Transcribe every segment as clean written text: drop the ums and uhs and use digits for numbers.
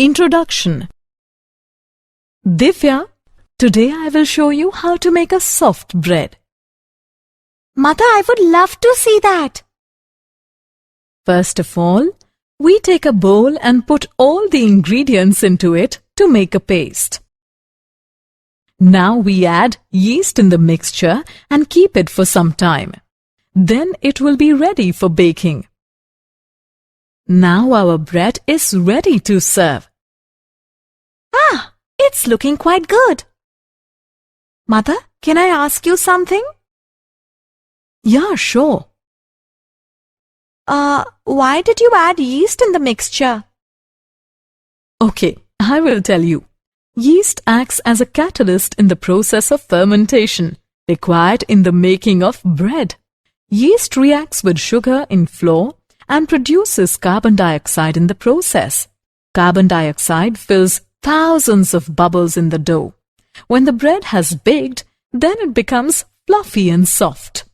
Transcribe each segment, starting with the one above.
Introduction. Divya, today I will show you how to make a soft bread. Mother, I would love to see that. First of all, we take a bowl and put all the ingredients into it to make a paste. Now we add yeast in the mixture and keep it for some time. Then it will be ready for baking. Now our bread is ready to serve. Ah, it's looking quite good. Mother, can I ask you something? Yeah, sure. Why did you add yeast in the mixture? Okay, I will tell you. Yeast acts as a catalyst in the process of fermentation required in the making of bread. Yeast reacts with sugar in flour and produces carbon dioxide in the process. Carbon dioxide fills thousands of bubbles in the dough. When the bread has baked, then it becomes fluffy and soft.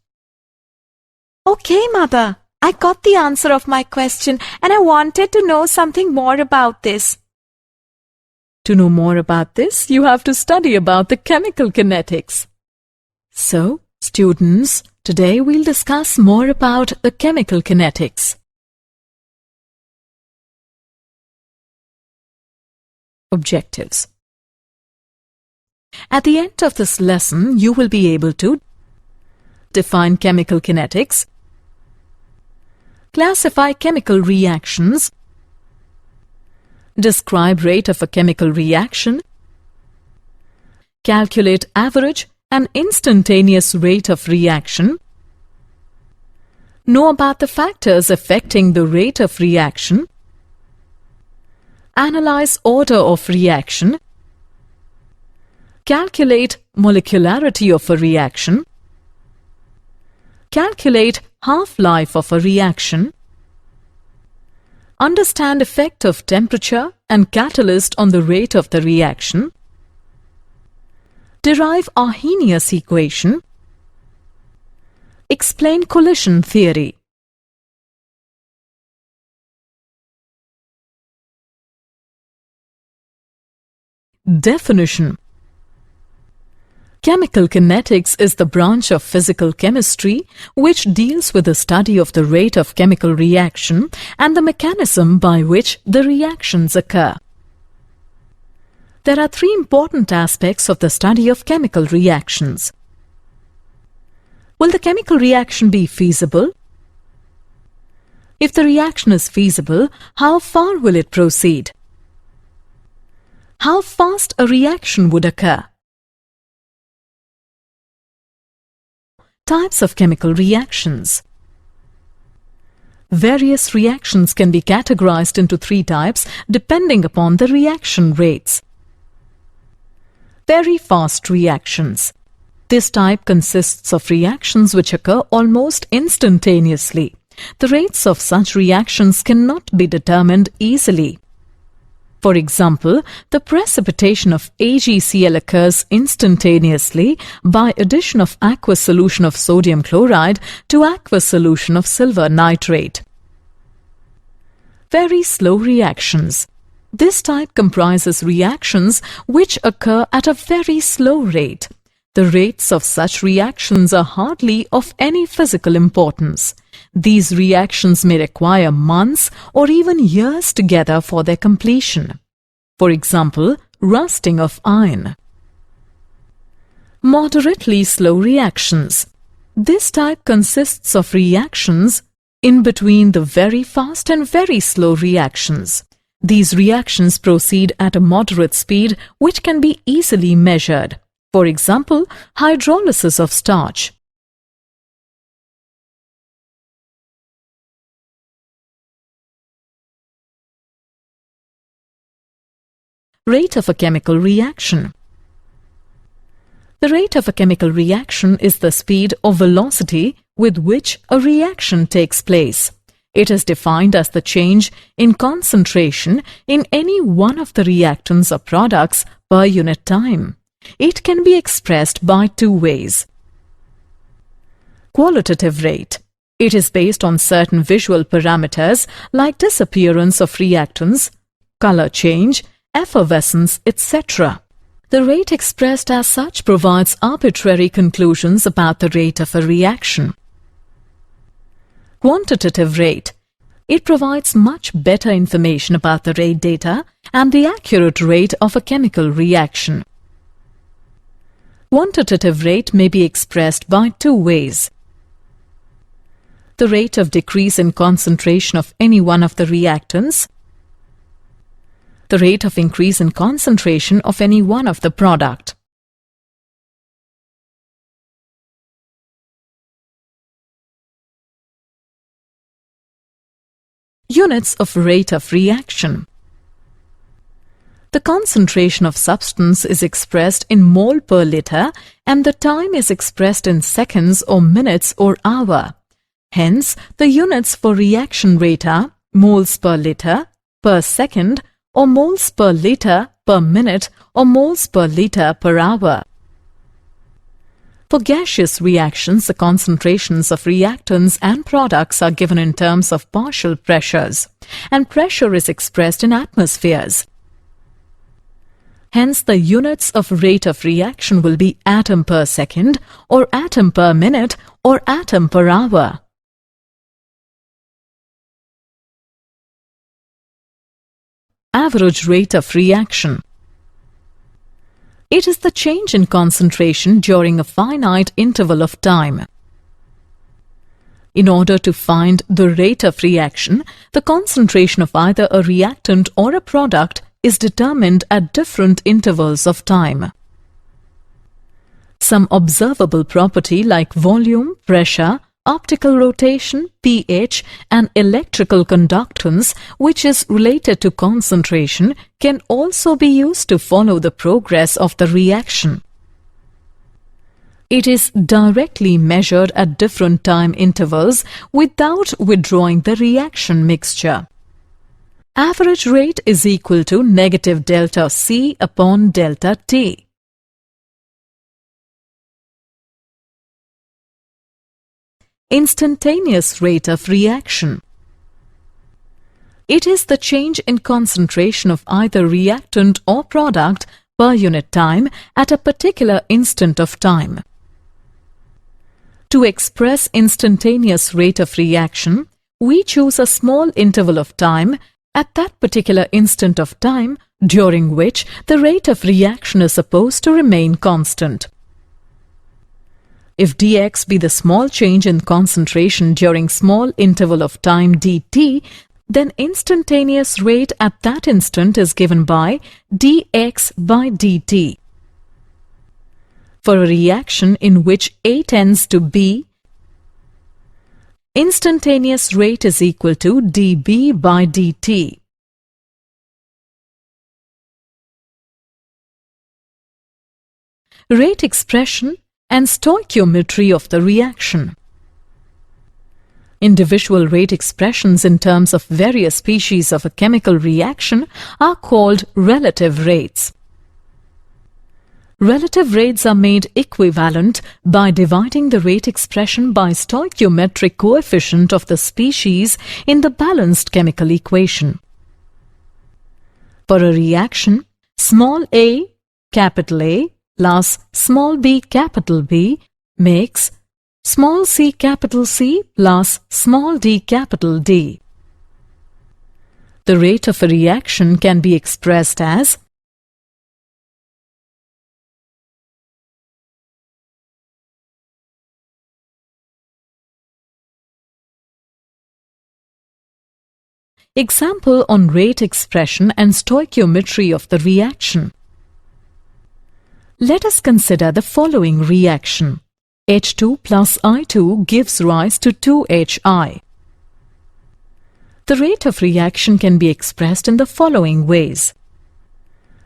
Okay, Mother. I got the answer of my question and I wanted to know something more about this. To know more about this, you have to study about the chemical kinetics. So, students, today we'll discuss more about the chemical kinetics. Objectives. At the end of this lesson, you will be able to define chemical kinetics, classify chemical reactions, describe rate of a chemical reaction, calculate average and instantaneous rate of reaction, know about the factors affecting the rate of reaction, analyze order of reaction, calculate molecularity of a reaction, calculate half-life of a reaction, understand effect of temperature and catalyst on the rate of the reaction, derive Arrhenius equation, explain collision theory. Definition. Chemical kinetics is the branch of physical chemistry which deals with the study of the rate of chemical reaction and the mechanism by which the reactions occur. There are three important aspects of the study of chemical reactions. Will the chemical reaction be feasible? If the reaction is feasible, how far will it proceed? How fast a reaction would occur? Types of chemical reactions. Various reactions can be categorized into three types depending upon the reaction rates. Very fast reactions. This type consists of reactions which occur almost instantaneously. The rates of such reactions cannot be determined easily. For example, the precipitation of AgCl occurs instantaneously by addition of aqueous solution of sodium chloride to aqueous solution of silver nitrate. Very slow reactions. This type comprises reactions which occur at a very slow rate. The rates of such reactions are hardly of any physical importance. These reactions may require months or even years together for their completion. For example, rusting of iron. Moderately slow reactions. This type consists of reactions in between the very fast and very slow reactions. These reactions proceed at a moderate speed which can be easily measured. For example, hydrolysis of starch. Rate of a chemical reaction. The rate of a chemical reaction is the speed or velocity with which a reaction takes place. It is defined as the change in concentration in any one of the reactants or products per unit time. It can be expressed by two ways. Qualitative rate. It is based on certain visual parameters like disappearance of reactants, color change, effervescence, etc. The rate expressed as such provides arbitrary conclusions about the rate of a reaction. Quantitative rate. It provides much better information about the rate data and the accurate rate of a chemical reaction. Quantitative rate may be expressed by two ways. The rate of decrease in concentration of any one of the reactants, the rate of increase in concentration of any one of the product. Units of rate of reaction. The concentration of substance is expressed in mole per liter and the time is expressed in seconds or minutes or hour. Hence, the units for reaction rate are moles per liter, per second, or moles per liter per minute or moles per liter per hour. For gaseous reactions, the concentrations of reactants and products are given in terms of partial pressures, and pressure is expressed in atmospheres. Hence, the units of rate of reaction will be atom per second, or atom per minute, or atom per hour. Average rate of reaction. It is the change in concentration during a finite interval of time. In order to find the rate of reaction, the concentration of either a reactant or a product is determined at different intervals of time. Some observable property like volume, pressure, optical rotation, pH, and electrical conductance, which is related to concentration, can also be used to follow the progress of the reaction. It is directly measured at different time intervals without withdrawing the reaction mixture. Average rate is equal to negative delta C upon delta T. Instantaneous rate of reaction. It is the change in concentration of either reactant or product per unit time at a particular instant of time. To express instantaneous rate of reaction, we choose a small interval of time at that particular instant of time during which the rate of reaction is supposed to remain constant. If dx be the small change in concentration during small interval of time dt, then instantaneous rate at that instant is given by dx by dt. For a reaction in which A tends to B, instantaneous rate is equal to dB by dt. Rate expression and stoichiometry of the reaction. Individual rate expressions in terms of various species of a chemical reaction are called relative rates. Relative rates are made equivalent by dividing the rate expression by stoichiometric coefficient of the species in the balanced chemical equation. For a reaction, small a, capital A, plus small b capital B makes small c capital C plus small d capital D. The rate of a reaction can be expressed as Example on rate expression and stoichiometry of the reaction. Let us consider the following reaction. H2 plus I2 gives rise to 2HI. The rate of reaction can be expressed in the following ways.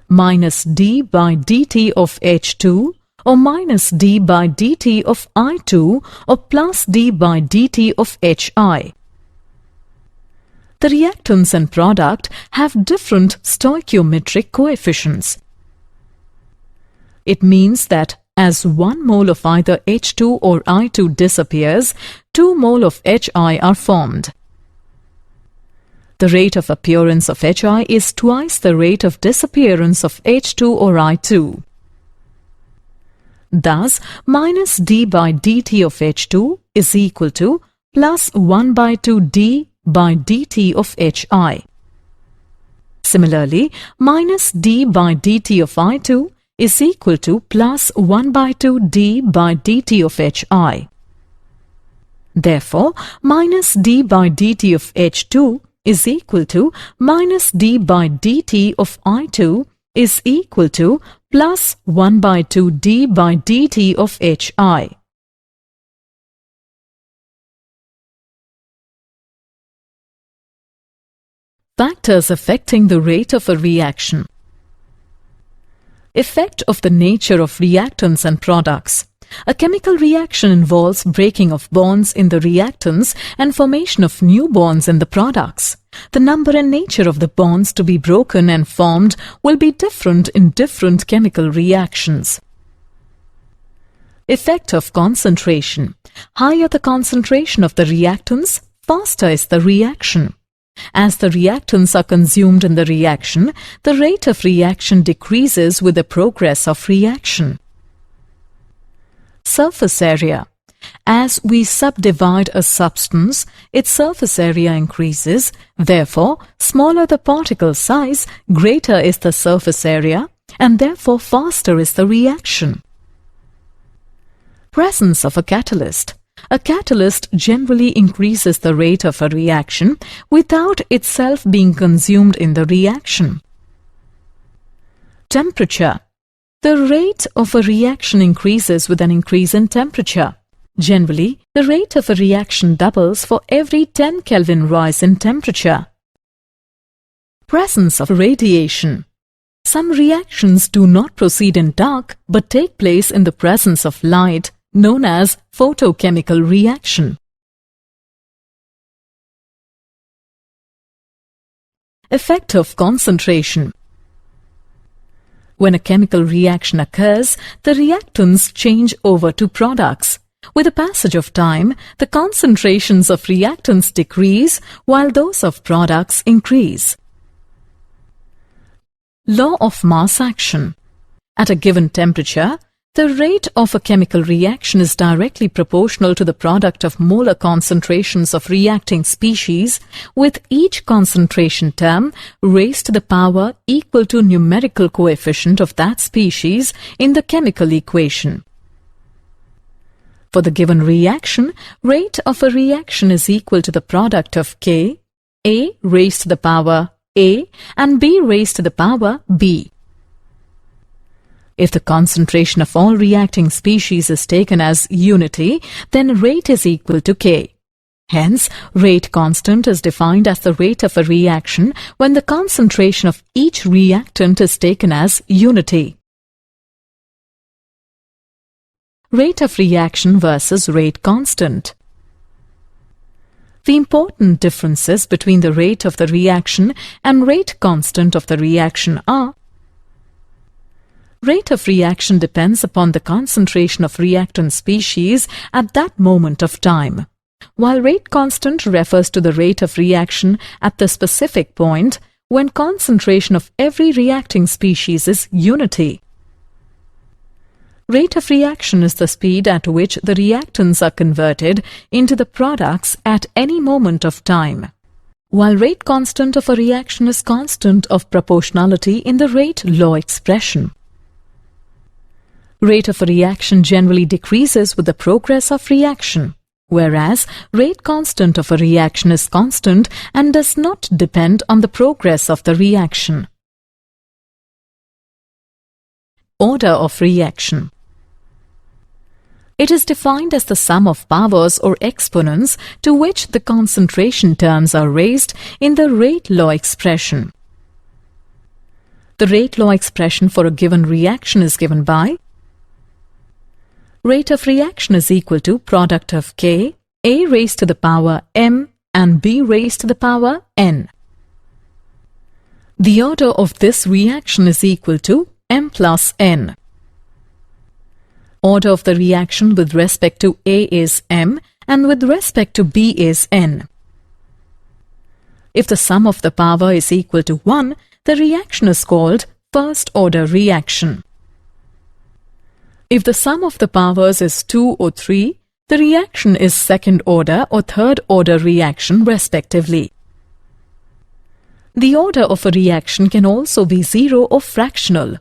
Minus d by dt of H2 or minus d by dt of I2 or plus d by dt of HI. The reactants and product have different stoichiometric coefficients. It means that as 1 mole of either H2 or I2 disappears, 2 mole of HI are formed. The rate of appearance of Hi is twice the rate of disappearance of H2 or I2. Thus, minus d by dt of H2 is equal to plus 1 by 2 d by dt of Hi. Similarly, minus d by dt of I2 is equal to plus 1 by 2 d by dt of Hi. Therefore, minus d by dt of H2 is equal to minus d by dt of I2 is equal to plus 1 by 2 d by dt of Hi. Factors affecting the rate of a reaction. Effect of the nature of reactants and products. A chemical reaction involves breaking of bonds in the reactants and formation of new bonds in the products. The number and nature of the bonds to be broken and formed will be different in different chemical reactions. Effect of concentration. Higher the concentration of the reactants, faster is the reaction. As the reactants are consumed in the reaction, the rate of reaction decreases with the progress of reaction. Surface area. As we subdivide a substance, its surface area increases. Therefore, smaller the particle size, greater is the surface area, and therefore faster is the reaction. Presence of a catalyst. A catalyst generally increases the rate of a reaction without itself being consumed in the reaction. Temperature. The rate of a reaction increases with an increase in temperature. Generally, the rate of a reaction doubles for every 10 Kelvin rise in temperature. Presence of radiation. Some reactions do not proceed in dark but take place in the presence of light, known as photochemical reaction. Effect of concentration. When a chemical reaction occurs, the reactants change over to products. With the passage of time, the concentrations of reactants decrease while those of products increase. Law of mass action. At a given temperature, the rate of a chemical reaction is directly proportional to the product of molar concentrations of reacting species, with each concentration term raised to the power equal to numerical coefficient of that species in the chemical equation. For the given reaction, rate of a reaction is equal to the product of K, A raised to the power A, and B raised to the power B. If the concentration of all reacting species is taken as unity, then rate is equal to K. Hence, rate constant is defined as the rate of a reaction when the concentration of each reactant is taken as unity. Rate of reaction versus rate constant. The important differences between the rate of the reaction and rate constant of the reaction are: rate of reaction depends upon the concentration of reactant species at that moment of time, while rate constant refers to the rate of reaction at the specific point when concentration of every reacting species is unity. Rate of reaction is the speed at which the reactants are converted into the products at any moment of time, while rate constant of a reaction is constant of proportionality in the rate law expression. Rate of a reaction generally decreases with the progress of reaction, whereas rate constant of a reaction is constant and does not depend on the progress of the reaction. Order of reaction. It is defined as the sum of powers or exponents to which the concentration terms are raised in the rate law expression. The rate law expression for a given reaction is given by: rate of reaction is equal to product of K, A raised to the power M and B raised to the power N. The order of this reaction is equal to M plus N. Order of the reaction with respect to A is M and with respect to B is N. If the sum of the power is equal to 1, the reaction is called first-order reaction. If the sum of the powers is 2 or 3, the reaction is second-order or third-order reaction respectively. The order of a reaction can also be 0 or fractional.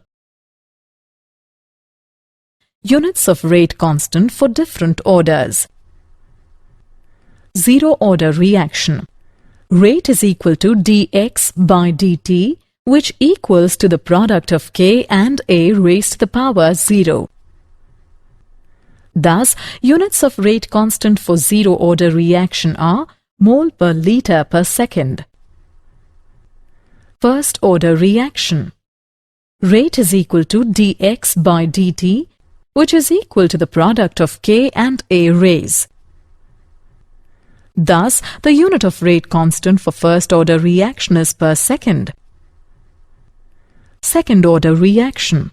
Units of rate constant for different orders. Zero-order reaction. Rate is equal to dx by dt, which equals to the product of K and A raised to the power 0. Thus, units of rate constant for zero-order reaction are mole per liter per second. First-order reaction. Rate is equal to dx by dt, which is equal to the product of K and A raise. Thus, the unit of rate constant for first-order reaction is per second. Second-order reaction.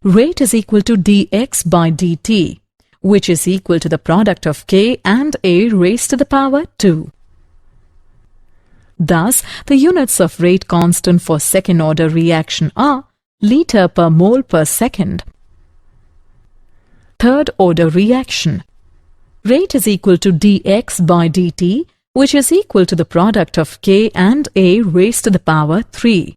Rate is equal to dx by dt, which is equal to the product of K and A raised to the power 2. Thus, the units of rate constant for second-order reaction are liter per mole per second. Third-order reaction. Rate is equal to dx by dt, which is equal to the product of K and A raised to the power 3.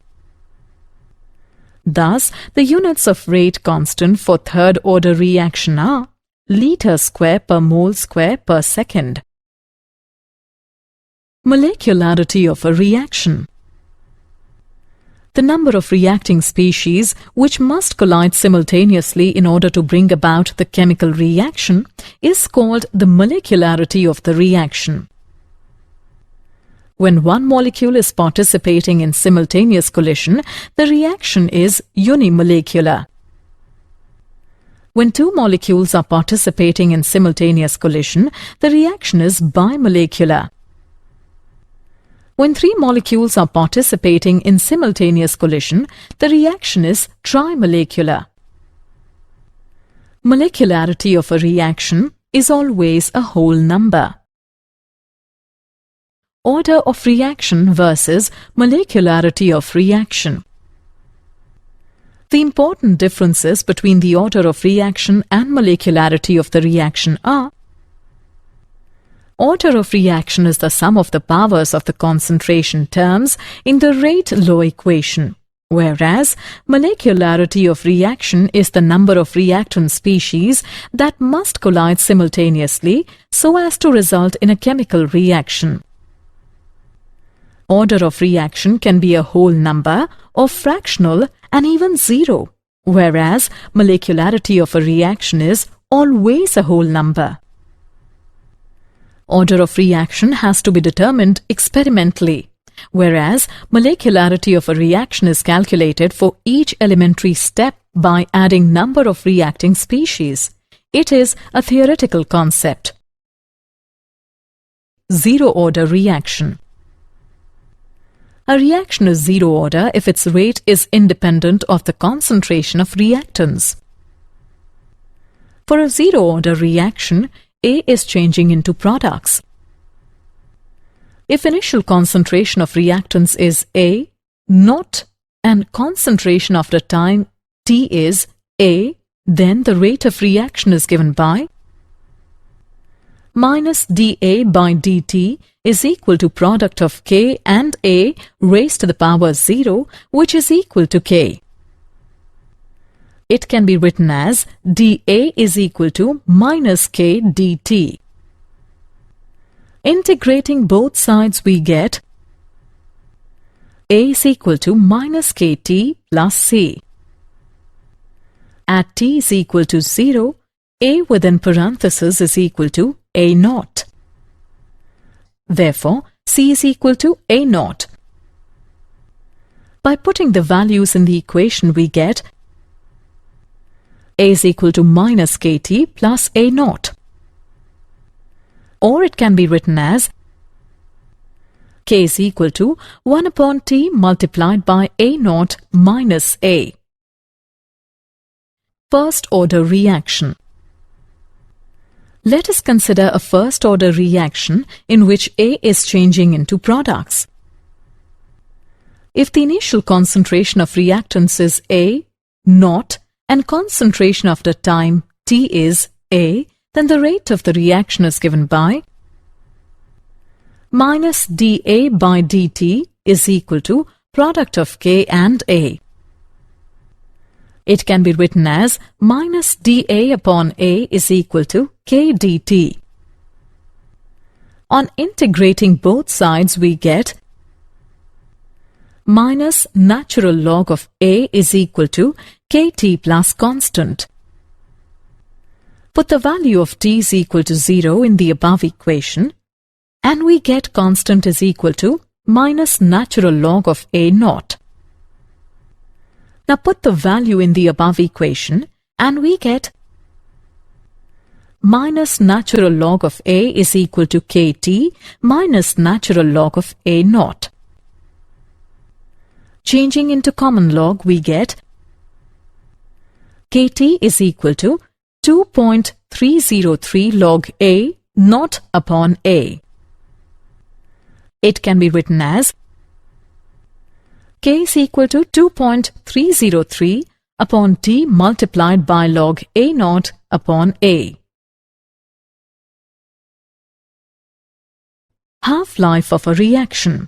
Thus, the units of rate constant for third-order reaction are liter square per mole square per second. Molecularity of a reaction. The number of reacting species which must collide simultaneously in order to bring about the chemical reaction is called the molecularity of the reaction. When one molecule is participating in simultaneous collision, the reaction is unimolecular. When two molecules are participating in simultaneous collision, the reaction is bimolecular. When three molecules are participating in simultaneous collision, the reaction is trimolecular. Molecularity of a reaction is always a whole number. Order of reaction versus molecularity of reaction. The important differences between the order of reaction and molecularity of the reaction are: order of reaction is the sum of the powers of the concentration terms in the rate law equation, whereas molecularity of reaction is the number of reactant species that must collide simultaneously so as to result in a chemical reaction. Order of reaction can be a whole number or fractional and even 0, whereas molecularity of a reaction is always a whole number. Order of reaction has to be determined experimentally, whereas molecularity of a reaction is calculated for each elementary step by adding number of reacting species. It is a theoretical concept. Zero-order reaction. A reaction is zero-order if its rate is independent of the concentration of reactants. For a zero-order reaction, A is changing into products. If initial concentration of reactants is A, naught, and concentration after time T is A, then the rate of reaction is given by minus dA by dt is equal to product of K and A raised to the power 0, which is equal to K. It can be written as dA is equal to minus K dt. Integrating both sides, we get A is equal to minus KT plus C. At T is equal to 0, A within parenthesis is equal to A naught. Therefore, C is equal to A naught. By putting the values in the equation, we get A is equal to minus KT plus A naught. Or it can be written as K is equal to 1 upon T multiplied by A naught minus A. First-order reaction. Let us consider a first-order reaction in which A is changing into products. If the initial concentration of reactants is A, naught, and concentration after time T is A, then the rate of the reaction is given by minus dA by dt is equal to product of K and A. It can be written as minus dA upon A is equal to K dt. On integrating both sides, we get minus natural log of A is equal to Kt plus constant. Put the value of T is equal to 0 in the above equation, and we get constant is equal to minus natural log of A naught. Now put the value in the above equation, and we get minus natural log of A is equal to Kt minus natural log of A naught. Changing into common log, we get Kt is equal to 2.303 log A naught upon A. It can be written as K is equal to 2.303 upon T multiplied by log A naught upon A. Half-life of a reaction.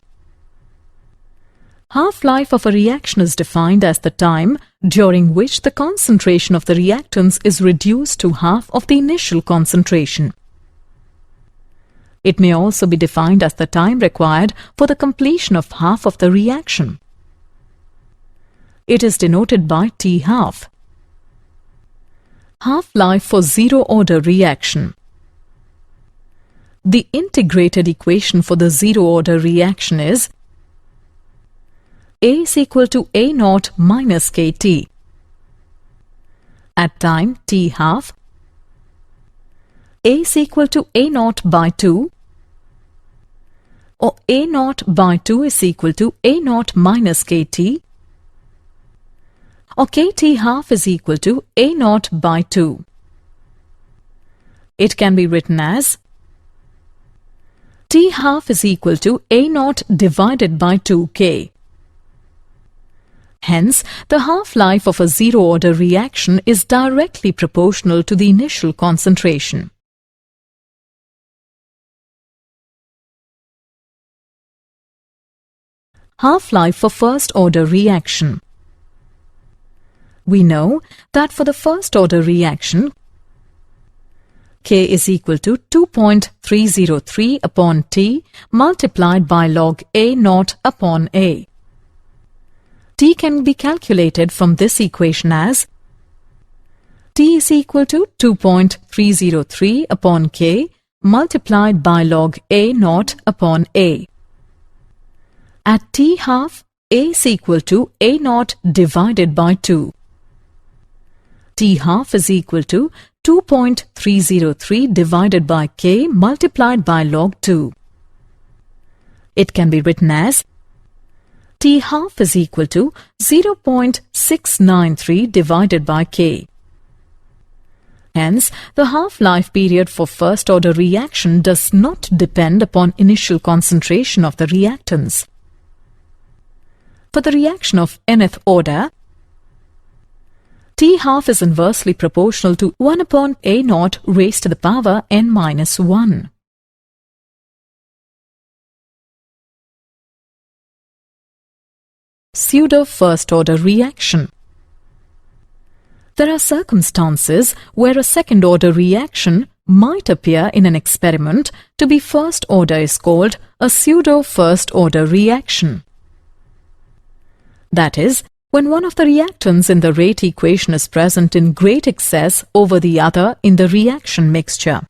Half-life of a reaction is defined as the time during which the concentration of the reactants is reduced to half of the initial concentration. It may also be defined as the time required for the completion of half of the reaction. It is denoted by T half. Half-life for zero-order reaction. The integrated equation for the zero-order reaction is A is equal to A naught minus Kt. At time T half, A is equal to A naught by 2, or A naught by 2 is equal to A naught minus Kt, or Kt half is equal to A naught by 2. It can be written as T half is equal to A naught divided by 2K. Hence, the half-life of a zero-order reaction is directly proportional to the initial concentration. Half-life for first-order reaction. We know that for the first-order reaction, K is equal to 2.303 upon T multiplied by log A naught upon A. T can be calculated from this equation as T is equal to 2.303 upon K multiplied by log A naught upon A. At T half, A is equal to A naught divided by 2. T half is equal to 2.303 divided by K multiplied by log 2. It can be written as T half is equal to 0.693 divided by K. Hence, the half-life period for first-order reaction does not depend upon initial concentration of the reactants. For the reaction of nth order, T half is inversely proportional to 1 upon A naught raised to the power n minus 1. Pseudo-first-order reaction. There are circumstances where a second-order reaction might appear in an experiment to be first-order is called a pseudo-first-order reaction. That is, when one of the reactants in the rate equation is present in great excess over the other in the reaction mixture.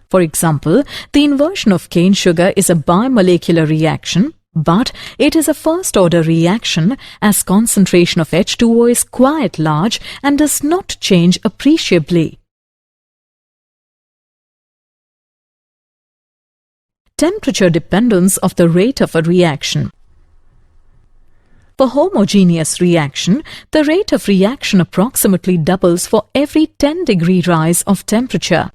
For example, the inversion of cane sugar is a bimolecular reaction, but it is a first-order reaction as concentration of H2O is quite large and does not change appreciably. Temperature dependence of the rate of a reaction. For homogeneous reaction, the rate of reaction approximately doubles for every 10-degree rise of temperature.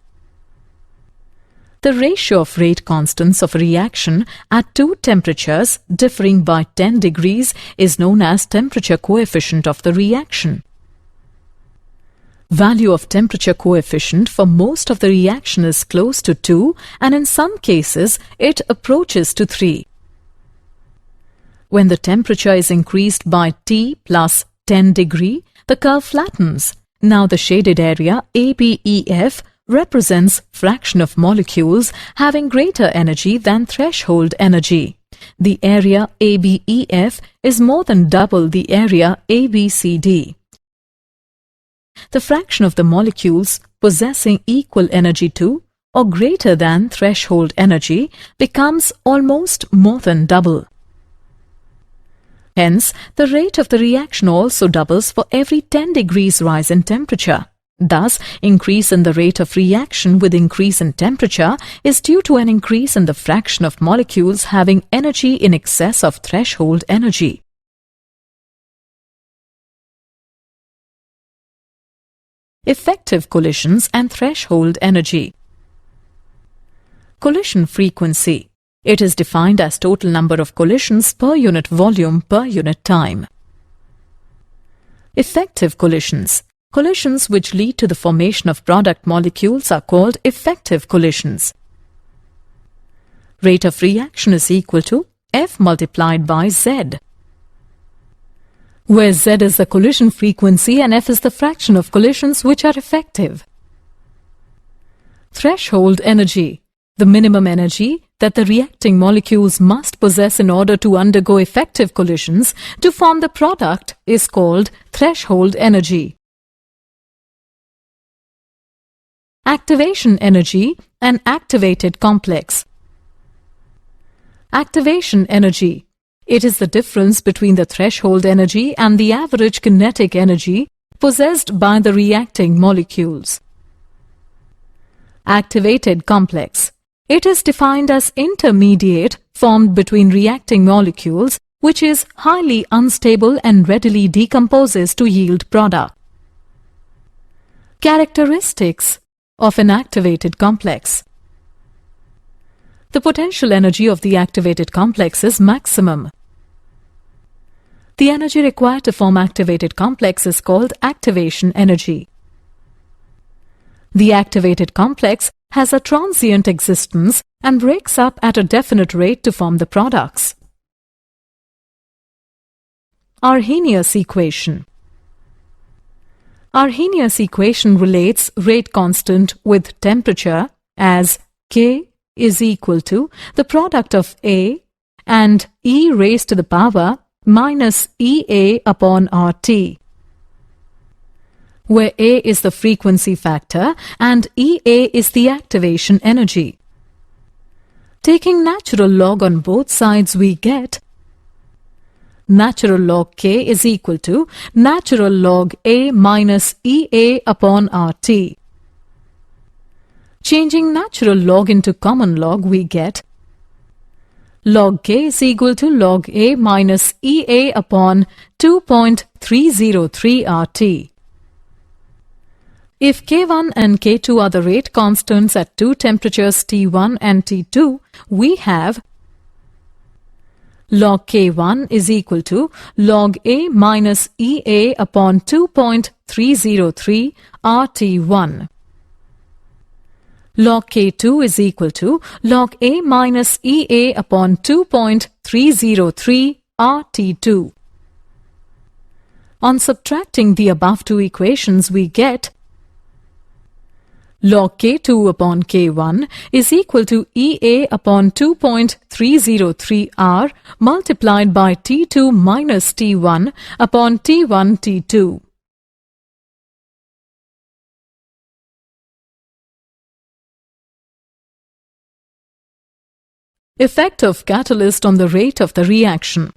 The ratio of rate constants of a reaction at two temperatures differing by 10 degrees is known as temperature coefficient of the reaction. Value of temperature coefficient for most of the reaction is close to 2 and in some cases it approaches to 3. When the temperature is increased by T plus 10 degree, the curve flattens. Now the shaded area ABEF represents fraction of molecules having greater energy than threshold energy. The area ABEF is more than double the area ABCD. The fraction of the molecules possessing equal energy to or greater than threshold energy becomes almost more than double. Hence, the rate of the reaction also doubles for every 10 degrees rise in temperature. Thus, increase in the rate of reaction with increase in temperature is due to an increase in the fraction of molecules having energy in excess of threshold energy. Effective collisions and threshold energy. Collision frequency. It is defined as total number of collisions per unit volume per unit time. Effective collisions. Collisions which lead to the formation of product molecules are called effective collisions. Rate of reaction is equal to F multiplied by Z, where Z is the collision frequency and F is the fraction of collisions which are effective. Threshold energy. The minimum energy that the reacting molecules must possess in order to undergo effective collisions to form the product is called threshold energy. Activation energy and activated complex. Activation energy. It is the difference between the threshold energy and the average kinetic energy possessed by the reacting molecules. Activated complex. It is defined as intermediate formed between reacting molecules which is highly unstable and readily decomposes to yield product. Characteristics of an activated complex. The potential energy of the activated complex is maximum. The energy required to form activated complex is called activation energy. The activated complex has a transient existence and breaks up at a definite rate to form the products. Arrhenius equation. Arrhenius equation relates rate constant with temperature as K is equal to the product of A and e raised to the power minus EA upon RT, where A is the frequency factor and EA is the activation energy. Taking natural log on both sides, we get natural log K is equal to natural log A minus EA upon RT. Changing natural log into common log, we get log K is equal to log A minus EA upon 2.303 RT. If K1 and K2 are the rate constants at two temperatures T1 and T2, we have log K1 is equal to log A minus EA upon 2.303 RT1. Log K2 is equal to log A minus EA upon 2.303 RT2. On subtracting the above two equations, we get log K2 upon K1 is equal to EA upon 2.303 R multiplied by T2 minus T1 upon T1 T2. Effect of catalyst on the rate of the reaction.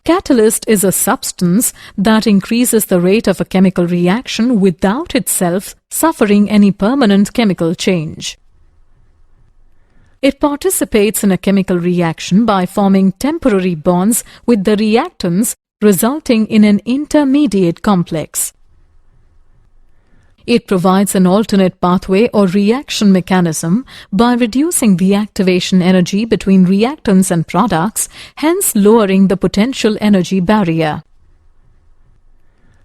Catalyst is a substance that increases the rate of a chemical reaction without itself suffering any permanent chemical change. It participates in a chemical reaction by forming temporary bonds with the reactants, resulting in an intermediate complex. It provides an alternate pathway or reaction mechanism by reducing the activation energy between reactants and products, hence lowering the potential energy barrier.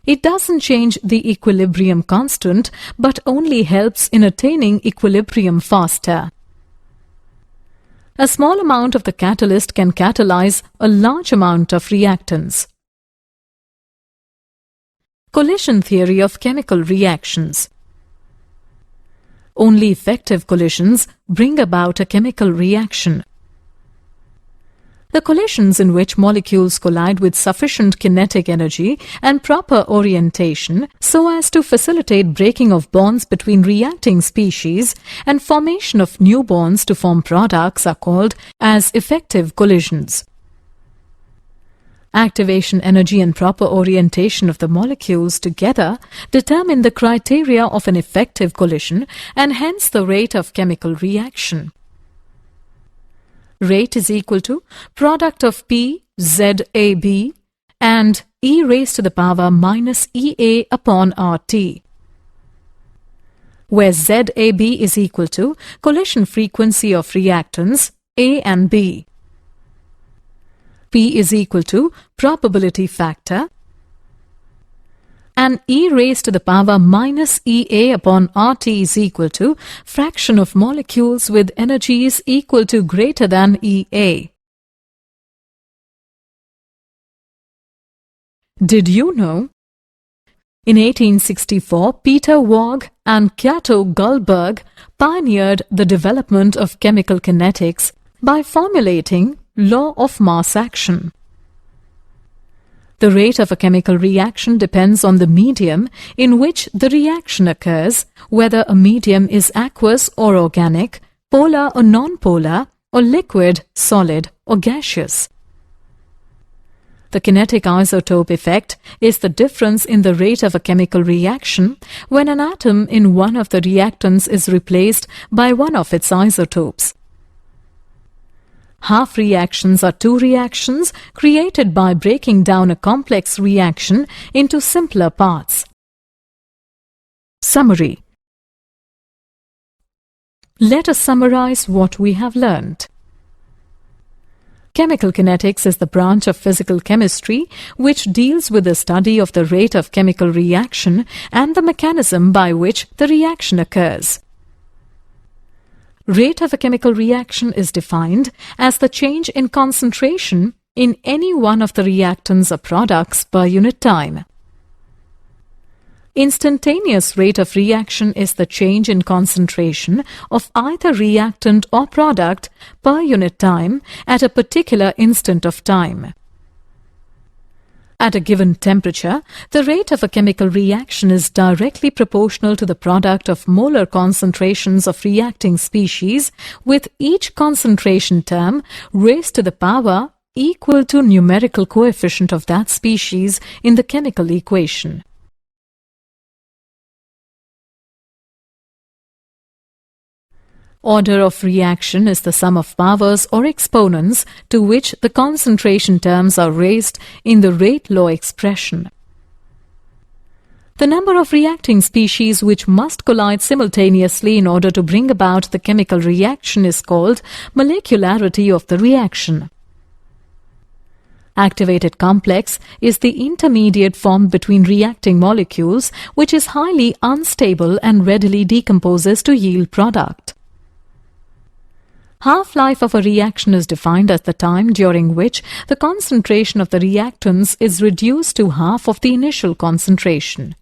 It doesn't change the equilibrium constant, but only helps in attaining equilibrium faster. A small amount of the catalyst can catalyze a large amount of reactants. Collision theory of chemical reactions. Only effective collisions bring about a chemical reaction. The collisions in which molecules collide with sufficient kinetic energy and proper orientation so as to facilitate breaking of bonds between reacting species and formation of new bonds to form products are called as effective collisions. Activation energy and proper orientation of the molecules together determine the criteria of an effective collision and hence the rate of chemical reaction. Rate is equal to product of P ZAB and e raised to the power minus EA upon RT, where ZAB is equal to collision frequency of reactants A and B. P is equal to probability factor, and e raised to the power minus EA upon RT is equal to fraction of molecules with energies equal to greater than EA. Did you know? In 1864, Peter Waugh and Cato Gullberg pioneered the development of chemical kinetics by formulating law of mass action. The rate of a chemical reaction depends on the medium in which the reaction occurs, whether a medium is aqueous or organic, polar or non-polar, or liquid, solid, or gaseous. The kinetic isotope effect is the difference in the rate of a chemical reaction when an atom in one of the reactants is replaced by one of its isotopes. Half reactions are two reactions created by breaking down a complex reaction into simpler parts. Summary. Let us summarize what we have learned. Chemical kinetics is the branch of physical chemistry which deals with the study of the rate of chemical reaction and the mechanism by which the reaction occurs. Rate of a chemical reaction is defined as the change in concentration in any one of the reactants or products per unit time. Instantaneous rate of reaction is the change in concentration of either reactant or product per unit time at a particular instant of time. At a given temperature, the rate of a chemical reaction is directly proportional to the product of molar concentrations of reacting species, with each concentration term raised to the power equal to numerical coefficient of that species in the chemical equation. Order of reaction is the sum of powers or exponents to which the concentration terms are raised in the rate law expression. The number of reacting species which must collide simultaneously in order to bring about the chemical reaction is called molecularity of the reaction. Activated complex is the intermediate formed between reacting molecules which is highly unstable and readily decomposes to yield product. Half-life of a reaction is defined as the time during which the concentration of the reactants is reduced to half of the initial concentration.